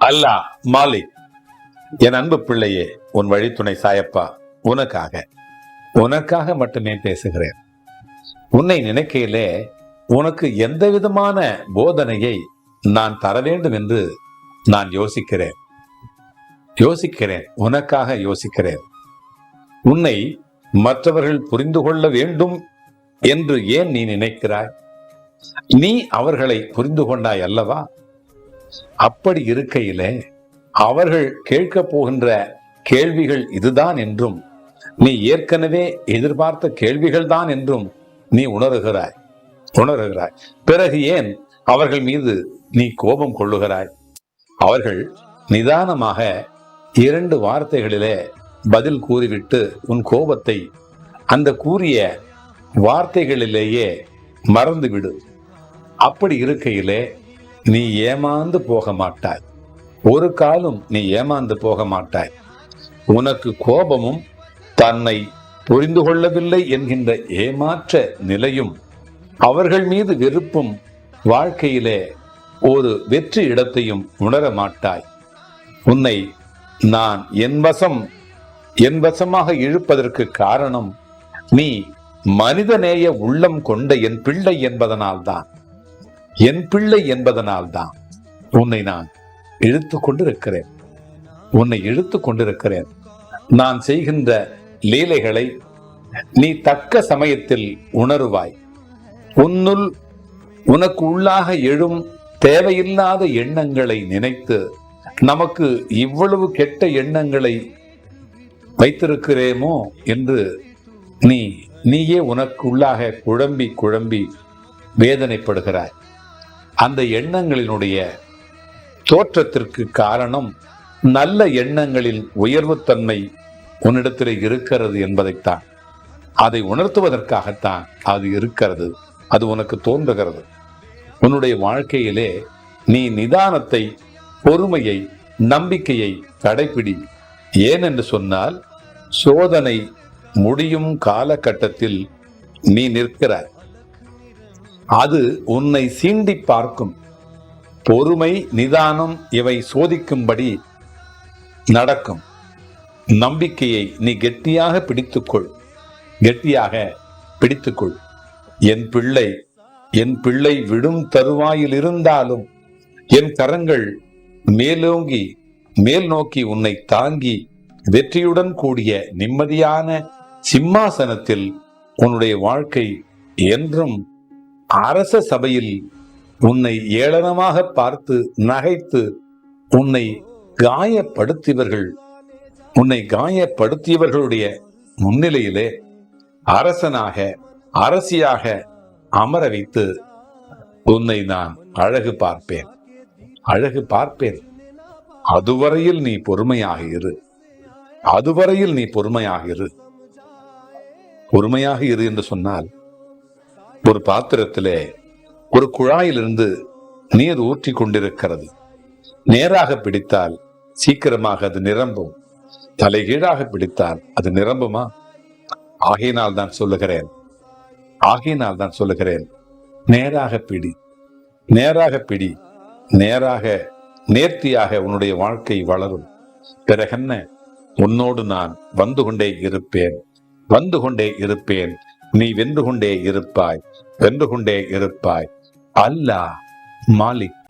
அல்லாஹ் மாலிக். என் அன்பு பிள்ளையே, உன் வழித்துணை சாயப்பா உனக்காக மட்டுமே பேசுகிறேன். உன்னை நினைக்கையிலே உனக்கு எந்த விதமான போதனையை நான் தர வேண்டும் என்று நான் யோசிக்கிறேன். உனக்காக யோசிக்கிறேன். உன்னை மற்றவர்கள் புரிந்து கொள்ள வேண்டும் என்று ஏன் நீ நினைக்கிறாய்? நீ அவர்களை புரிந்து கொண்டாய் அல்லவா? அப்படி இருக்கையிலே அவர்கள் கேட்க போகின்ற கேள்விகள் இதுதான் என்றும், நீ ஏற்கனவே எதிர்பார்த்த கேள்விகள் தான் என்றும் நீ உணர்கிறாய். பிறகு ஏன் அவர்கள் மீது நீ கோபம் கொள்ளுகிறாய்? அவர்கள் நிதானமாக 2 வார்த்தைகளிலே பதில் கூறிவிட்டு உன் கோபத்தை அந்த கூறிய வார்த்தைகளிலேயே மறந்துவிடு. அப்படி இருக்கையிலே நீ ஏமாந்து போக மாட்டாய். ஒரு காலம் நீ ஏமாந்து போக மாட்டாய். உனக்கு கோபமும் தன்னை புரிந்து கொள்ளவில்லை என்கின்ற ஏமாற்ற நிலையும் அவர்கள் மீது வெறுப்பும் வாழ்க்கையிலே ஒரு வெற்றி இடத்தையும் உணர மாட்டாய். உன்னை நான் என் வசமாக இழுப்பதற்கு காரணம் நீ மனிதநேய உள்ளம் கொண்ட என் பிள்ளை என்பதனால்தான். உன்னை நான் இழுத்து கொண்டிருக்கிறேன். நான் செய்கின்ற லீலைகளை நீ தக்க சமயத்தில் உணருவாய். உனக்கு உள்ளாக எழும் தேவையில்லாத எண்ணங்களை நினைத்து நமக்கு இவ்வளவு கெட்ட எண்ணங்களை வைத்திருக்கிறேமோ என்று நீயே உனக்கு உள்ளாக குழம்பி வேதனைப்படுகிறாய். அந்த எண்ணங்களினுடைய தோற்றத்திற்கு காரணம் நல்ல எண்ணங்களின் உயர்வுத்தன்மை உன்னிடத்தில் இருக்கிறது என்பதைத்தான். அதை உணர்த்துவதற்காகத்தான் அது இருக்கிறது. அது உனக்கு தோன்றுகிறது. உன்னுடைய வாழ்க்கையிலே நீ நிதானத்தை, பொறுமையை, நம்பிக்கையை கடைபிடி. ஏனென்று சொன்னால், சோதனை முடியும் காலகட்டத்தில் நீ நிற்கிறாய். அது உன்னை சீண்டி பார்க்கும். பொறுமை, நிதானம் இவை சோதிக்கும்படி நடக்கும். நம்பிக்கையை நீ கெட்டியாக பிடித்துக்கொள். என் பிள்ளை விடும் தருவாயில் இருந்தாலும் என் கரங்கள் மேல் நோக்கி உன்னை தாங்கி வெற்றியுடன் கூடிய நிம்மதியான சிம்மாசனத்தில் உன்னுடைய வாழ்க்கை என்றும் அரச சபையில் உன்னை ஏளனமாக பார்த்து நகைத்து உன்னை காயப்படுத்தியவர்களுடைய முன்னிலையிலே அரசியாக அமர வைத்து உன்னை நான் அழகு பார்ப்பேன். அதுவரையில் நீ பொறுமையாக இரு என்று சொன்னால், ஒரு பாத்திரத்திலே ஒரு குழாயிலிருந்து நீர் ஊற்றி கொண்டிருக்கிறது. நேராக பிடித்தால் சீக்கிரமாக அது நிரம்பும். தலைகீழாக பிடித்தால் அது நிரம்புமா? ஆகையினால் தான் சொல்லுகிறேன், நேராக பிடி. நேர்த்தியாக உன்னுடைய வாழ்க்கை வளரும். பிறகென்ன, உன்னோடு நான் வந்து கொண்டே இருப்பேன். நீ வென்று கொண்டே இருப்பாய். அல்லாஹ் மாலிக்.